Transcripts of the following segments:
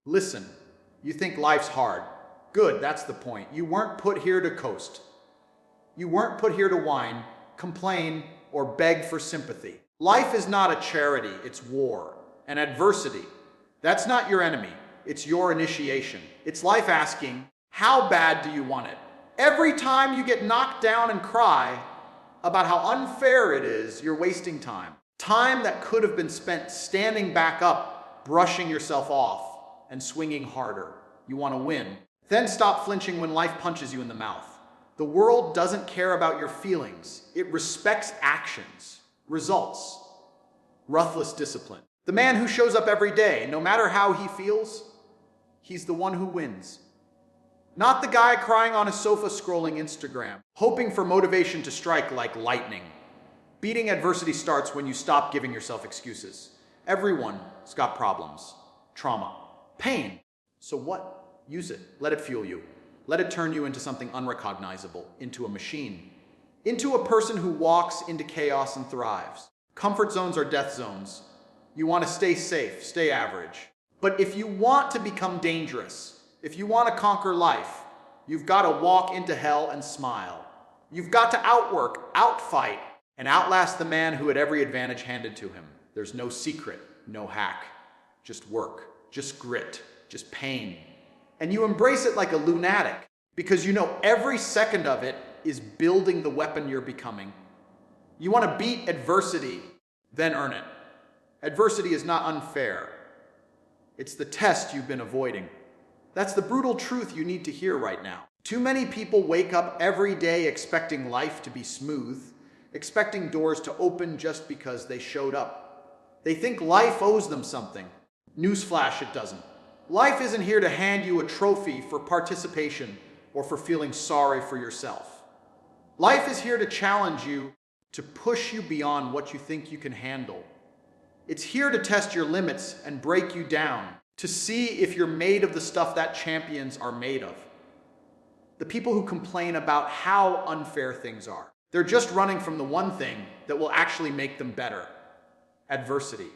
Listen, you think life's hard. Good, that's the point. You weren't put here to coast. You weren't put here to whine, complain, or beg for sympathy. Life is not a charity, it's war. And adversity, that's not your enemy, it's your initiation. It's life asking, how bad do you want it? Every time you get knocked down and cry about how unfair it is, you're wasting time. Time that could have been spent standing back up, brushing yourself off, and swinging harder. You want to win. Then stop flinching when life punches you in the mouth. The world doesn't care about your feelings. It respects actions, results, ruthless discipline. The man who shows up every day, no matter how he feels, he's the one who wins. Not the guy crying on his sofa scrolling Instagram, hoping for motivation to strike like lightning. Beating adversity starts when you stop giving yourself excuses. Everyone's got problems, trauma, pain. So what? Use it. Let it fuel you. Let it turn you into something unrecognizable, into a machine, into a person who walks into chaos and thrives. Comfort zones are death zones. You want to stay safe, stay average. But if you want to become dangerous, if you want to conquer life, you've got to walk into hell and smile. You've got to outwork, outfight, and outlast the man who had every advantage handed to him. There's no secret, no hack. Just work, just grit, just pain. And you embrace it like a lunatic because you know every second of it is building the weapon you're becoming. You want to beat adversity, then earn it. Adversity is not unfair. It's the test you've been avoiding. That's the brutal truth you need to hear right now. Too many people wake up every day expecting life to be smooth, expecting doors to open just because they showed up. They think life owes them something. Newsflash, it doesn't. Life isn't here to hand you a trophy for participation or for feeling sorry for yourself. Life is here to challenge you, to push you beyond what you think you can handle. It's here to test your limits and break you down, to see if you're made of the stuff that champions are made of. The people who complain about how unfair things are, they're just running from the one thing that will actually make them better: adversity.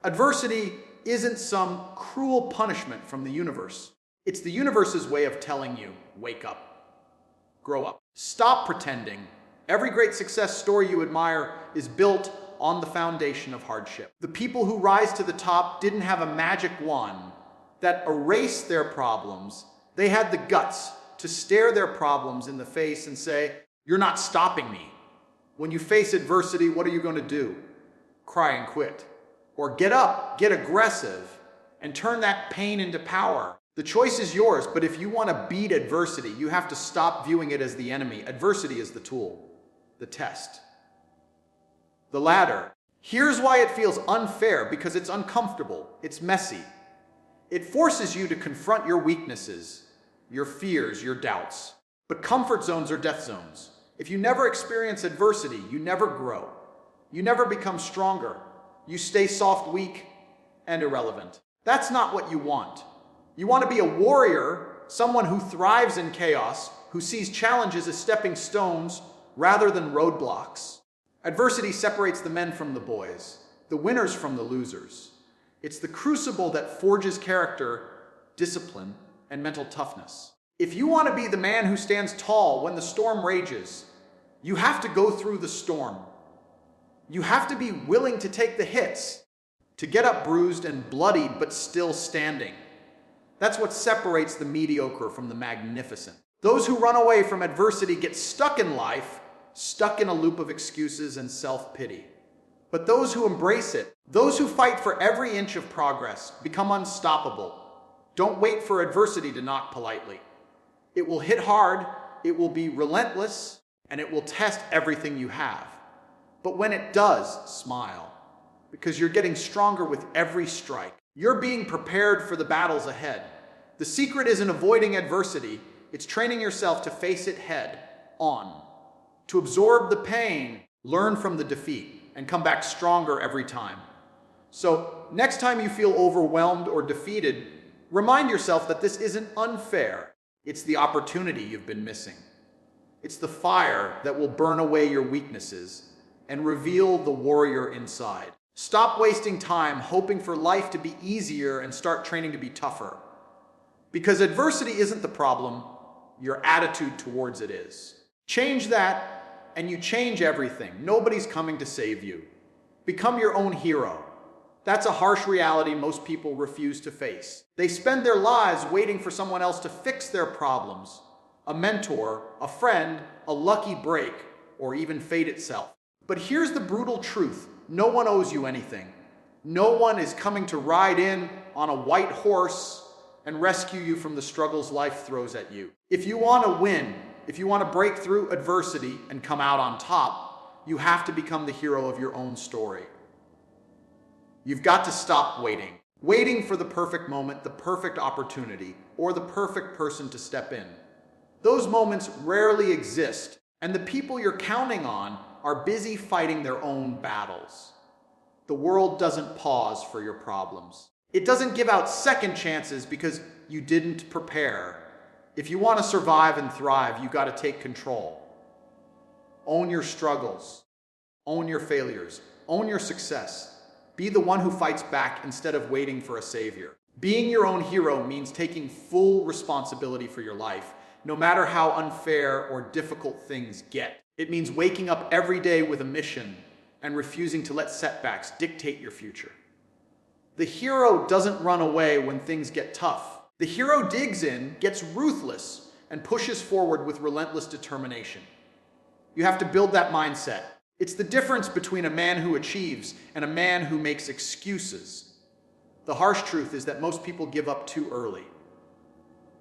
Adversity isn't some cruel punishment from the universe. It's the universe's way of telling you, wake up, grow up. Stop pretending. Every great success story you admire is built on the foundation of hardship. The people who rise to the top didn't have a magic wand that erased their problems. They had the guts to stare their problems in the face and say, "You're not stopping me." When you face adversity, what are you going to do? Cry and quit. Or get up, get aggressive, and turn that pain into power. The choice is yours, but if you want to beat adversity, you have to stop viewing it as the enemy. Adversity is the tool, the test, the ladder. Here's why it feels unfair: because it's uncomfortable, it's messy. It forces you to confront your weaknesses, your fears, your doubts. But comfort zones are death zones. If you never experience adversity, you never grow. You never become stronger. You stay soft, weak, and irrelevant. That's not what you want. You want to be a warrior, someone who thrives in chaos, who sees challenges as stepping stones rather than roadblocks. Adversity separates the men from the boys, the winners from the losers. It's the crucible that forges character, discipline, and mental toughness. If you want to be the man who stands tall when the storm rages, you have to go through the storm. You have to be willing to take the hits, to get up bruised and bloodied but still standing. That's what separates the mediocre from the magnificent. Those who run away from adversity get stuck in life, stuck in a loop of excuses and self-pity. But those who embrace it, those who fight for every inch of progress, become unstoppable. Don't wait for adversity to knock politely. It will hit hard, it will be relentless, and it will test everything you have. But when it does, smile, because you're getting stronger with every strike. You're being prepared for the battles ahead. The secret isn't avoiding adversity, it's training yourself to face it head on, to absorb the pain, learn from the defeat, and come back stronger every time. So next time you feel overwhelmed or defeated, remind yourself that this isn't unfair. It's the opportunity you've been missing. It's the fire that will burn away your weaknesses and reveal the warrior inside. Stop wasting time hoping for life to be easier and start training to be tougher. Because adversity isn't the problem, your attitude towards it is. Change that, and you change everything. Nobody's coming to save you. Become your own hero. That's a harsh reality most people refuse to face. They spend their lives waiting for someone else to fix their problems. A mentor, a friend, a lucky break, or even fate itself. But here's the brutal truth. No one owes you anything. No one is coming to ride in on a white horse and rescue you from the struggles life throws at you. If you want to win, if you want to break through adversity and come out on top, you have to become the hero of your own story. You've got to stop waiting for the perfect moment, the perfect opportunity, or the perfect person to step in. Those moments rarely exist, and the people you're counting on are busy fighting their own battles. The world doesn't pause for your problems. It doesn't give out second chances because you didn't prepare. If you want to survive and thrive, you've got to take control. Own your struggles. Own your failures. Own your success. Be the one who fights back instead of waiting for a savior. Being your own hero means taking full responsibility for your life, no matter how unfair or difficult things get. It means waking up every day with a mission and refusing to let setbacks dictate your future. The hero doesn't run away when things get tough. The hero digs in, gets ruthless, and pushes forward with relentless determination. You have to build that mindset. It's the difference between a man who achieves and a man who makes excuses. The harsh truth is that most people give up too early.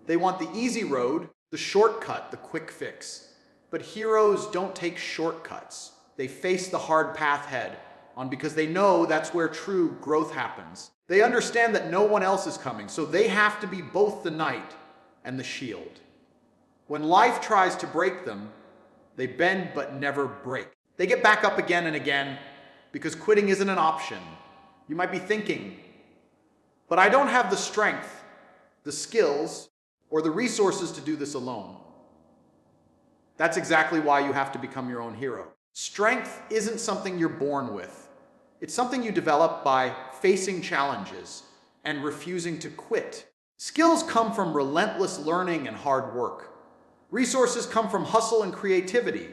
They want the easy road, the shortcut, the quick fix. But heroes don't take shortcuts. They face the hard path head on because they know that's where true growth happens. They understand that no one else is coming, so they have to be both the knight and the shield. When life tries to break them, they bend but never break. They get back up again and again because quitting isn't an option. You might be thinking, but I don't have the strength, the skills, or the resources to do this alone. That's exactly why you have to become your own hero. Strength isn't something you're born with. It's something you develop by facing challenges and refusing to quit. Skills come from relentless learning and hard work. Resources come from hustle and creativity,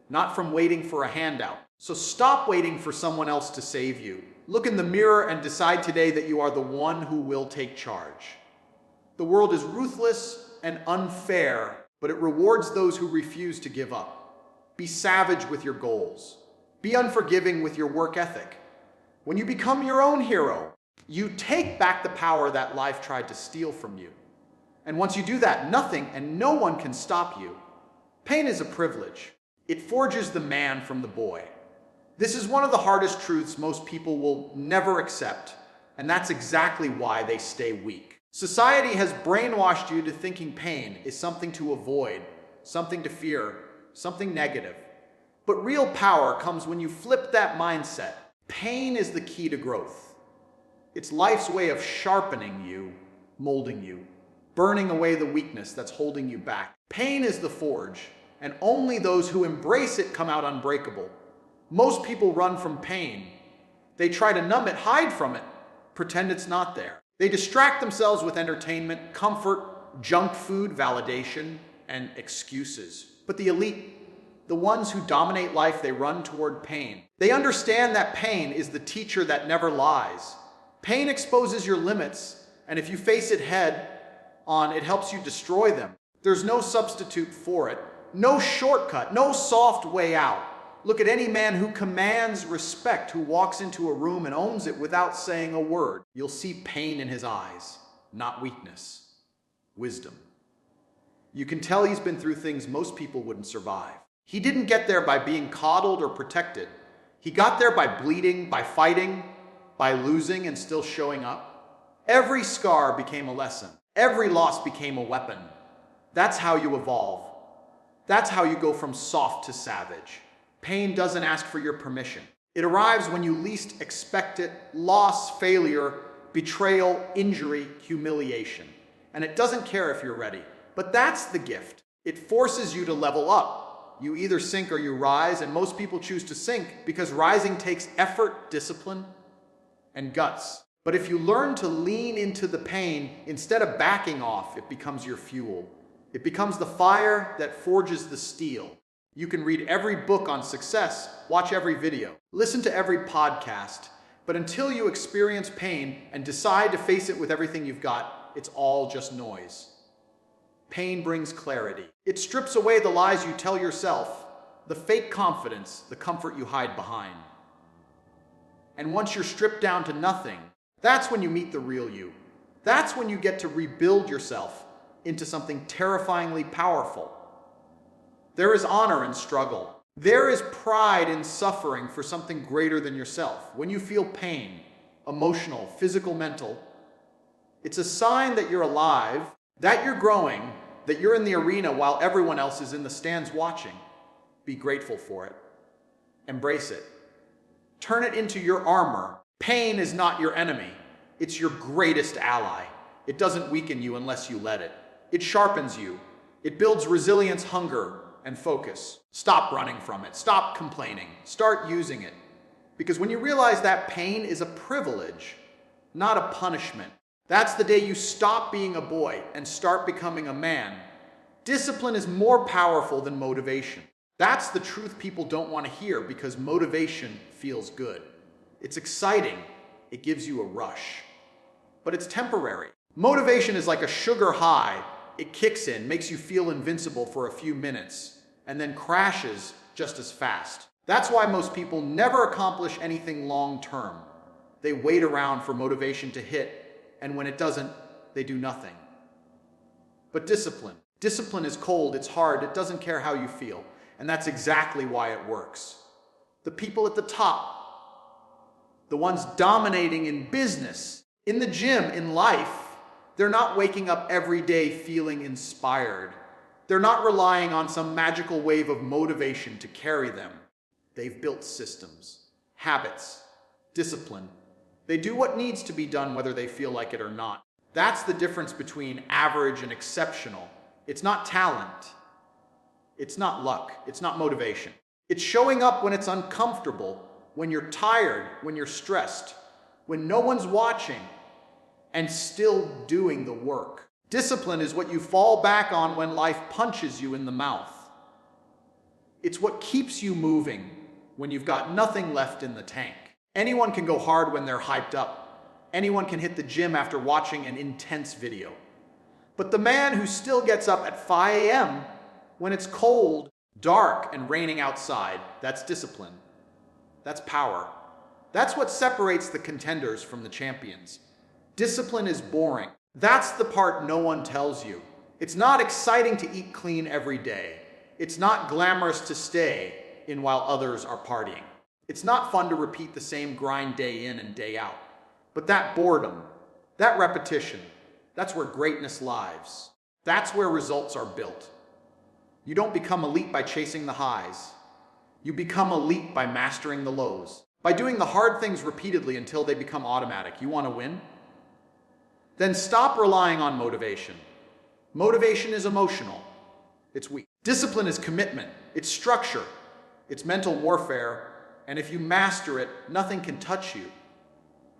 not from waiting for a handout. So stop waiting for someone else to save you. Look in the mirror and decide today that you are the one who will take charge. The world is ruthless and unfair, but it rewards those who refuse to give up. Be savage with your goals. Be unforgiving with your work ethic. When you become your own hero, you take back the power that life tried to steal from you. And once you do that, nothing and no one can stop you. Pain is a privilege. It forges the man from the boy. This is one of the hardest truths most people will never accept, and that's exactly why they stay weak. Society has brainwashed you to thinking pain is something to avoid, something to fear, something negative. But real power comes when you flip that mindset. Pain is the key to growth. It's life's way of sharpening you, molding you, burning away the weakness that's holding you back. Pain is the forge, and only those who embrace it come out unbreakable. Most people run from pain. They try to numb it, hide from it, pretend it's not there. They distract themselves with entertainment, comfort, junk food, validation, and excuses. But the elite, the ones who dominate life, they run toward pain. They understand that pain is the teacher that never lies. Pain exposes your limits, and if you face it head on, it helps you destroy them. There's no substitute for it, no shortcut, no soft way out. Look at any man who commands respect, who walks into a room and owns it without saying a word. You'll see pain in his eyes, not weakness, wisdom. You can tell he's been through things most people wouldn't survive. He didn't get there by being coddled or protected. He got there by bleeding, by fighting, by losing and still showing up. Every scar became a lesson. Every loss became a weapon. That's how you evolve. That's how you go from soft to savage. Pain doesn't ask for your permission. It arrives when you least expect it: loss, failure, betrayal, injury, humiliation. And it doesn't care if you're ready. But that's the gift. It forces you to level up. You either sink or you rise, and most people choose to sink because rising takes effort, discipline, and guts. But if you learn to lean into the pain instead of backing off, it becomes your fuel. It becomes the fire that forges the steel. You can read every book on success, watch every video, listen to every podcast, but until you experience pain and decide to face it with everything you've got, it's all just noise. Pain brings clarity. It strips away the lies you tell yourself, the fake confidence, the comfort you hide behind. And once you're stripped down to nothing, that's when you meet the real you. That's when you get to rebuild yourself into something terrifyingly powerful. There is honor in struggle. There is pride in suffering for something greater than yourself. When you feel pain, emotional, physical, mental, it's a sign that you're alive, that you're growing, that you're in the arena while everyone else is in the stands watching. Be grateful for it. Embrace it. Turn it into your armor. Pain is not your enemy. It's your greatest ally. It doesn't weaken you unless you let it. It sharpens you. It builds resilience, hunger, and focus. Stop running from it. Stop complaining. Start using it. Because when you realize that pain is a privilege, not a punishment, that's the day you stop being a boy and start becoming a man. Discipline is more powerful than motivation. That's the truth people don't want to hear because motivation feels good. It's exciting. It gives you a rush. But it's temporary. Motivation is like a sugar high. It kicks in, makes you feel invincible for a few minutes, and then crashes just as fast. That's why most people never accomplish anything long term. They wait around for motivation to hit, and when it doesn't, they do nothing. But discipline is cold, it's hard, it doesn't care how you feel. And that's exactly why it works. The people at the top, the ones dominating in business, in the gym, in life, they're not waking up every day feeling inspired. They're not relying on some magical wave of motivation to carry them. They've built systems, habits, discipline. They do what needs to be done whether they feel like it or not. That's the difference between average and exceptional. It's not talent. It's not luck. It's not motivation. It's showing up when it's uncomfortable, when you're tired, when you're stressed, when no one's watching, and still doing the work. Discipline is what you fall back on when life punches you in the mouth. It's what keeps you moving when you've got nothing left in the tank. Anyone can go hard when they're hyped up. Anyone can hit the gym after watching an intense video. But the man who still gets up at 5 a.m. when it's cold, dark, and raining outside, that's discipline. That's power. That's what separates the contenders from the champions. Discipline is boring. That's the part no one tells you. It's not exciting to eat clean every day. It's not glamorous to stay in while others are partying. It's not fun to repeat the same grind day in and day out. But that boredom, that repetition, that's where greatness lives. That's where results are built. You don't become elite by chasing the highs. You become elite by mastering the lows. By doing the hard things repeatedly until they become automatic. You want to win? Then stop relying on motivation. Motivation is emotional. It's weak. Discipline is commitment. It's structure. It's mental warfare. And if you master it, nothing can touch you.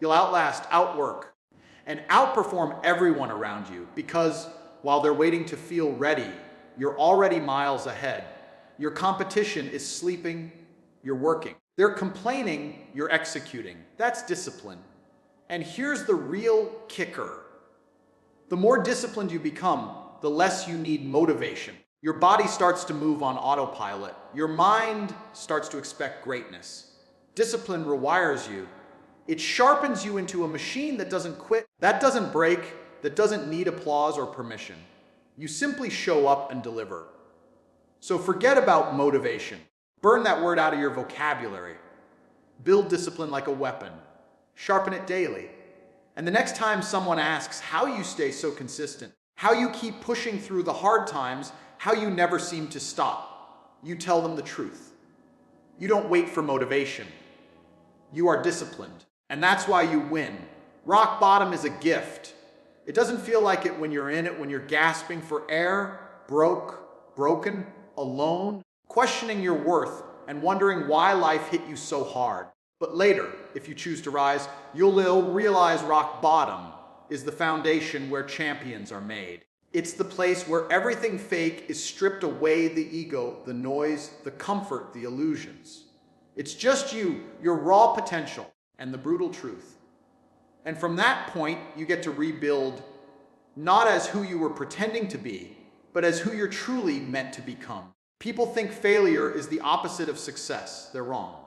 You'll outlast, outwork, and outperform everyone around you because while they're waiting to feel ready, you're already miles ahead. Your competition is sleeping, you're working. They're complaining, you're executing. That's discipline. And here's the real kicker. The more disciplined you become, the less you need motivation. Your body starts to move on autopilot. Your mind starts to expect greatness. Discipline rewires you. It sharpens you into a machine that doesn't quit, that doesn't break, that doesn't need applause or permission. You simply show up and deliver. So forget about motivation. Burn that word out of your vocabulary. Build discipline like a weapon. Sharpen it daily. And the next time someone asks how you stay so consistent, how you keep pushing through the hard times, how you never seem to stop, you tell them the truth. You don't wait for motivation. You are disciplined. And that's why you win. Rock bottom is a gift. It doesn't feel like it when you're in it, when you're gasping for air, broken, alone, questioning your worth, and wondering why life hit you so hard. But later, if you choose to rise, you'll realize rock bottom is the foundation where champions are made. It's the place where everything fake is stripped away: the ego, the noise, the comfort, the illusions. It's just you, your raw potential, and the brutal truth. And from that point, you get to rebuild, not as who you were pretending to be, but as who you're truly meant to become. People think failure is the opposite of success. They're wrong.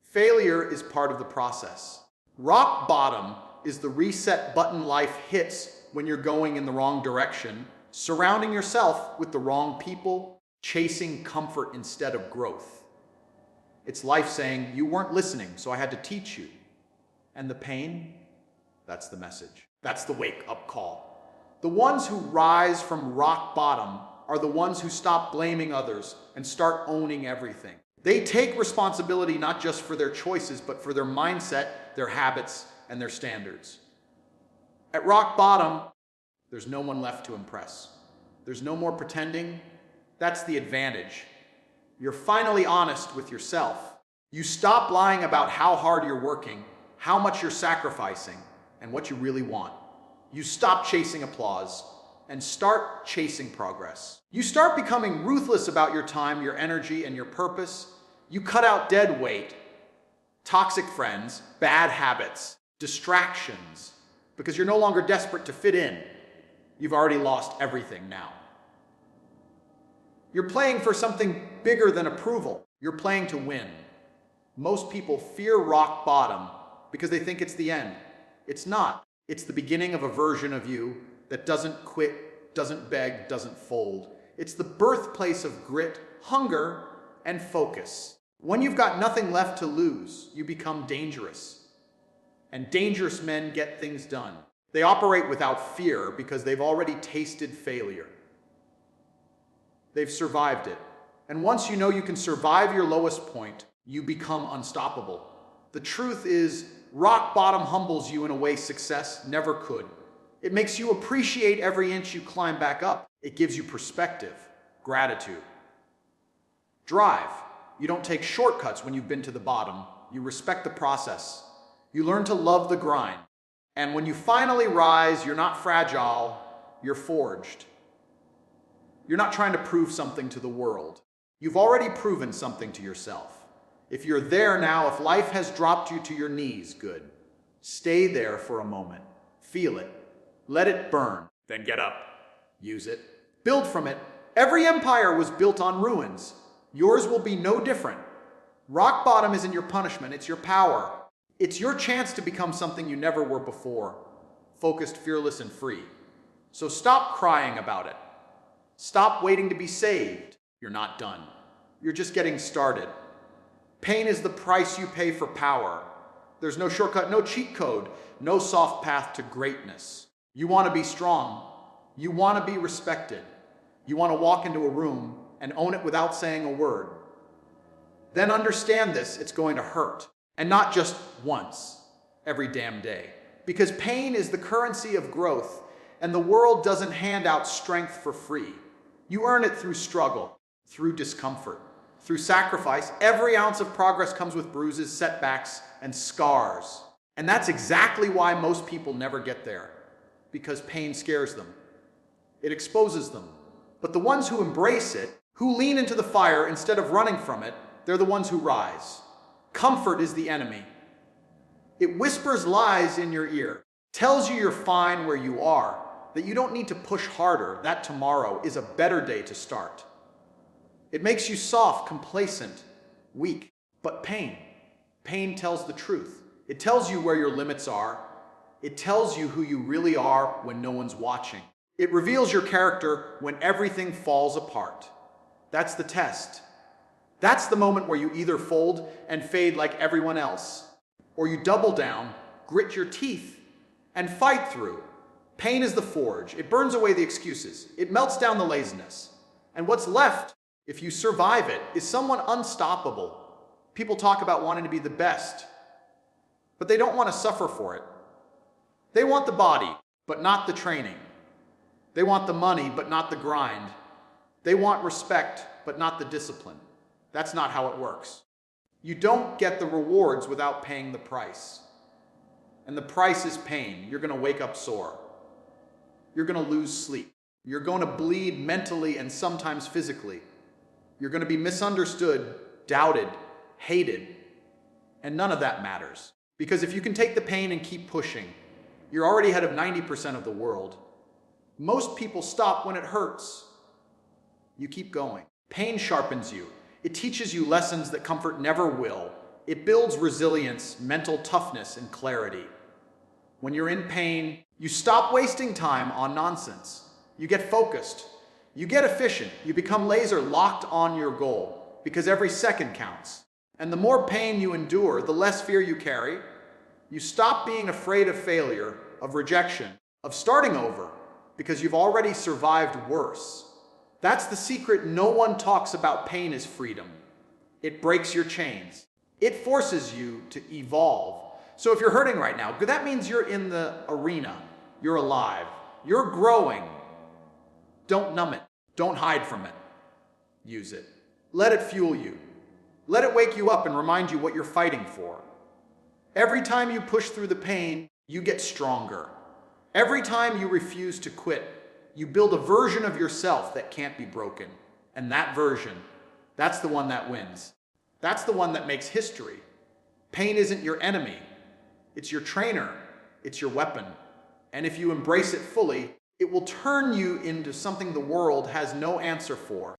Failure is part of the process. Rock bottom is the reset button life hits when you're going in the wrong direction, surrounding yourself with the wrong people, chasing comfort instead of growth. It's life saying, you weren't listening, so I had to teach you. And the pain? That's the message. That's the wake-up call. The ones who rise from rock bottom are the ones who stop blaming others and start owning everything. They take responsibility not just for their choices, but for their mindset, their habits, and their standards. At rock bottom, there's no one left to impress. There's no more pretending. That's the advantage. You're finally honest with yourself. You stop lying about how hard you're working, how much you're sacrificing, and what you really want. You stop chasing applause and start chasing progress. You start becoming ruthless about your time, your energy, and your purpose. You cut out dead weight, toxic friends, bad habits, distractions, because you're no longer desperate to fit in. You've already lost everything now. You're playing for something bigger than approval. You're playing to win. Most people fear rock bottom because they think it's the end. It's not. It's the beginning of a version of you that doesn't quit, doesn't beg, doesn't fold. It's the birthplace of grit, hunger, and focus. When you've got nothing left to lose, you become dangerous. And dangerous men get things done. They operate without fear because they've already tasted failure. They've survived it. And once you know you can survive your lowest point, you become unstoppable. The truth is, rock bottom humbles you in a way success never could. It makes you appreciate every inch you climb back up. It gives you perspective, gratitude, drive. You don't take shortcuts when you've been to the bottom. You respect the process. You learn to love the grind. And when you finally rise, you're not fragile, you're forged. You're not trying to prove something to the world. You've already proven something to yourself. If you're there now, if life has dropped you to your knees, good. Stay there for a moment. Feel it. Let it burn. Then get up. Use it. Build from it. Every empire was built on ruins. Yours will be no different. Rock bottom isn't your punishment, it's your power. It's your chance to become something you never were before. Focused, fearless, and free. So stop crying about it. Stop waiting to be saved. You're not done. You're just getting started. Pain is the price you pay for power. There's no shortcut, no cheat code, no soft path to greatness. You want to be strong. You want to be respected. You want to walk into a room and own it without saying a word. Then understand this, it's going to hurt. And not just once, every damn day. Because pain is the currency of growth, and the world doesn't hand out strength for free. You earn it through struggle, through discomfort, through sacrifice. Every ounce of progress comes with bruises, setbacks, and scars. And that's exactly why most people never get there. Because pain scares them. It exposes them. But the ones who embrace it, who lean into the fire instead of running from it, they're the ones who rise. Comfort is the enemy. It whispers lies in your ear, tells you you're fine where you are, that you don't need to push harder, that tomorrow is a better day to start. It makes you soft, complacent, weak. But pain tells the truth. It tells you where your limits are. It tells you who you really are when no one's watching. It reveals your character when everything falls apart. That's the test. That's the moment where you either fold and fade like everyone else, or you double down, grit your teeth, and fight through. Pain is the forge. It burns away the excuses. It melts down the laziness. And what's left, if you survive it, is someone unstoppable. People talk about wanting to be the best, but they don't want to suffer for it. They want the body, but not the training. They want the money, but not the grind. They want respect, but not the discipline. That's not how it works. You don't get the rewards without paying the price. And the price is pain. You're going to wake up sore. You're going to lose sleep. You're going to bleed mentally and sometimes physically. You're going to be misunderstood, doubted, hated. And none of that matters. Because if you can take the pain and keep pushing, you're already ahead of 90% of the world. Most people stop when it hurts. You keep going. Pain sharpens you. It teaches you lessons that comfort never will. It builds resilience, mental toughness, and clarity. When you're in pain, you stop wasting time on nonsense. You get focused. You get efficient. You become laser locked on your goal because every second counts. And the more pain you endure, the less fear you carry. You stop being afraid of failure, of rejection, of starting over because you've already survived worse. That's the secret. No one talks about. Pain is freedom. It breaks your chains. It forces you to evolve. So if you're hurting right now, that means you're in the arena. You're alive. You're growing. Don't numb it. Don't hide from it. Use it. Let it fuel you. Let it wake you up and remind you what you're fighting for. Every time you push through the pain, you get stronger. Every time you refuse to quit, you build a version of yourself that can't be broken. And that version, that's the one that wins. That's the one that makes history. Pain isn't your enemy. It's your trainer. It's your weapon. And if you embrace it fully, it will turn you into something the world has no answer for.